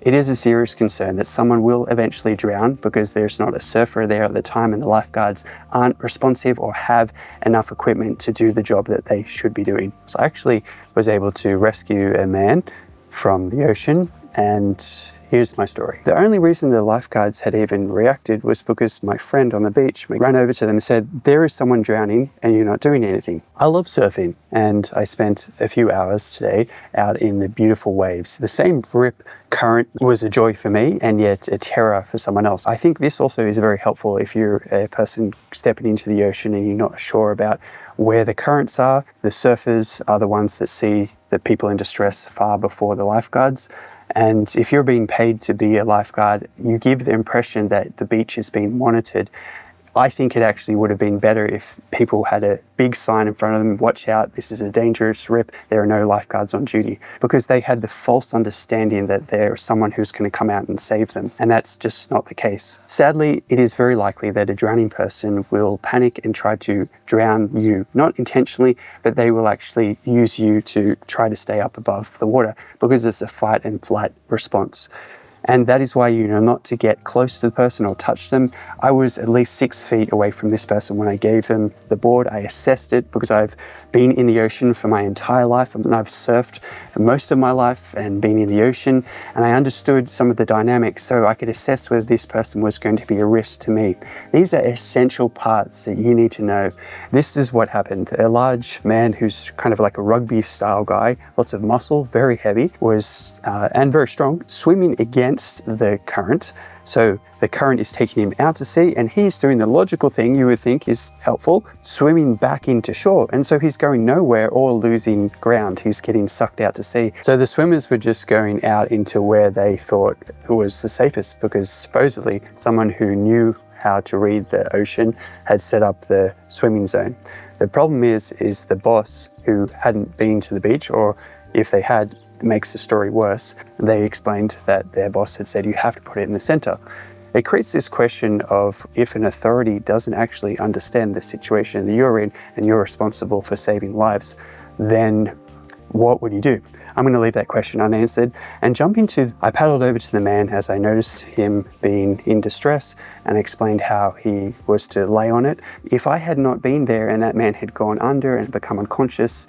It is a serious concern that someone will eventually drown because there's not a surfer there at the time and the lifeguards aren't responsive or have enough equipment to do the job that they should be doing. So I actually was able to rescue a man from the ocean, and here's my story. The only reason the lifeguards had even reacted was because my friend on the beach ran over to them and said, "There is someone drowning and you're not doing anything." I love surfing, and I spent a few hours today out in the beautiful waves. The same rip current was a joy for me and yet a terror for someone else. I think this also is very helpful if you're a person stepping into the ocean and you're not sure about where the currents are. The surfers are the ones that see the people in distress far before the lifeguards. And if you're being paid to be a lifeguard, you give the impression that the beach is being monitored. I think it actually would have been better if people had a big sign in front of them, "Watch out, this is a dangerous rip, there are no lifeguards on duty," because they had the false understanding that there's someone who's going to come out and save them, and that's just not the case. Sadly, it is very likely that a drowning person will panic and try to drown you, not intentionally, but they will actually use you to try to stay up above the water because it's a fight and flight response. And that is why you know not to get close to the person or touch them. I was at least 6 feet away from this person when I gave them the board. I assessed it because I've been in the ocean for my entire life, and I've surfed for most of my life and been in the ocean, and I understood some of the dynamics so I could assess whether this person was going to be a risk to me. These are essential parts that you need to know. This is what happened. A large man who's kind of like a rugby style guy, lots of muscle, very heavy, was and very strong, swimming against the current. So the current is taking him out to sea, and he's doing the logical thing you would think is helpful, swimming back into shore. And so he's going nowhere or losing ground. He's getting sucked out to sea. So the swimmers were just going out into where they thought was the safest, because supposedly someone who knew how to read the ocean had set up the swimming zone. The problem is the boss, who hadn't been to the beach, or if they had, it makes the story worse. They explained that their boss had said, "You have to put it in the center." It creates this question of, if an authority doesn't actually understand the situation that you're in and you're responsible for saving lives, then what would you do? I'm going to leave that question unanswered and jump into, I paddled over to the man as I noticed him being in distress and explained how he was to lay on it. If I had not been there and that man had gone under and become unconscious,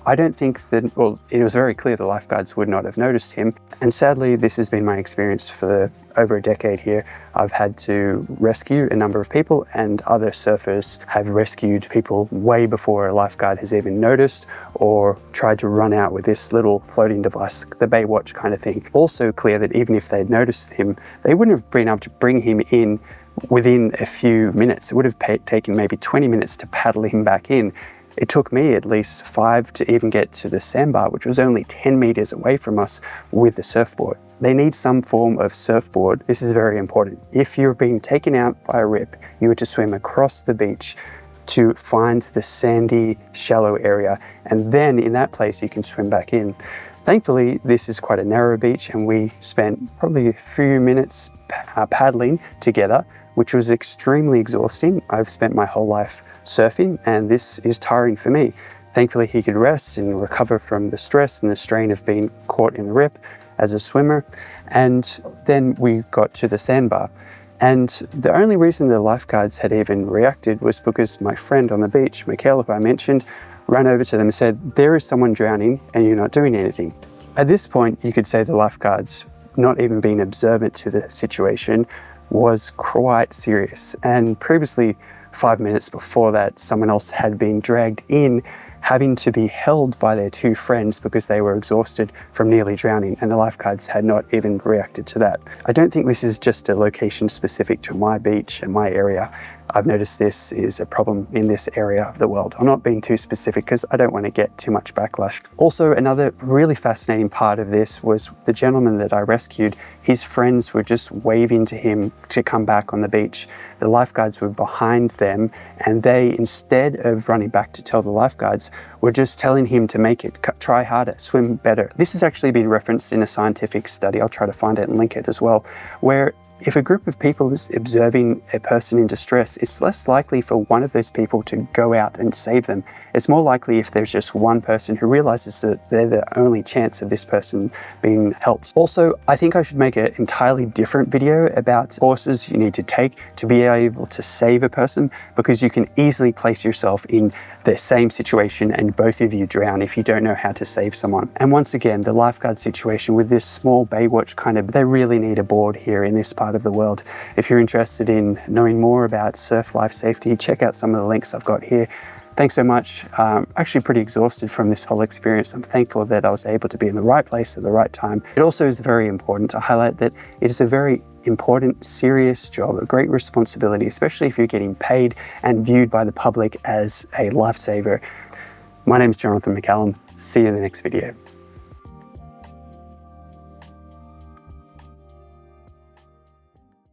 I don't think that, well, it was very clear the lifeguards would not have noticed him. And sadly, this has been my experience for over a decade here. I've had to rescue a number of people, and other surfers have rescued people way before a lifeguard has even noticed or tried to run out with this little floating device, the Baywatch kind of thing. Also clear that even if they'd noticed him, they wouldn't have been able to bring him in within a few minutes. It would have taken maybe 20 minutes to paddle him back in. It took me at least 5 to even get to the sandbar, which was only 10 meters away from us with the surfboard. They need some form of surfboard. This is very important. If you're being taken out by a rip, you are to swim across the beach to find the sandy, shallow area, and then in that place you can swim back in. Thankfully, this is quite a narrow beach, and we spent probably a few minutes paddling together, which was extremely exhausting. I've spent my whole life surfing, and this is tiring for me. Thankfully, he could rest and recover from the stress and the strain of being caught in the rip as a swimmer. And then we got to the sandbar. And the only reason the lifeguards had even reacted was because my friend on the beach, Michaela, who I mentioned, ran over to them and said, "There is someone drowning and you're not doing anything." At this point, you could say the lifeguards, not even being observant to the situation, was quite serious. And previously, 5 minutes before that, someone else had been dragged in, having to be held by their 2 friends because they were exhausted from nearly drowning, and the lifeguards had not even reacted to that. I don't think this is just a location specific to my beach and my area. I've noticed this is a problem in this area of the world. I'm not being too specific because I don't want to get too much backlash. Also, another really fascinating part of this was the gentleman that I rescued, his friends were just waving to him to come back on the beach. The lifeguards were behind them, and they, instead of running back to tell the lifeguards, were just telling him to make it, try harder, swim better. This has actually been referenced in a scientific study, I'll try to find it and link it as well, where If a group of people is observing a person in distress, it's less likely for one of those people to go out and save them. It's more likely if there's just one person who realizes that they're the only chance of this person being helped. Also, I think I should make an entirely different video about courses you need to take to be able to save a person, because you can easily place yourself in the same situation and both of you drown if you don't know how to save someone. And once again, the lifeguard situation with this small Baywatch they really need a board here in this part of the world. If you're interested in knowing more about surf life safety, check out some of the links I've got here. Thanks so much. Actually pretty exhausted from this whole experience. I'm thankful that I was able to be in the right place at the right time. It also is very important to highlight that it is a very important, serious job, a great responsibility, especially if you're getting paid and viewed by the public as a lifesaver. My name is Jonathan McCallum. See you in the next video.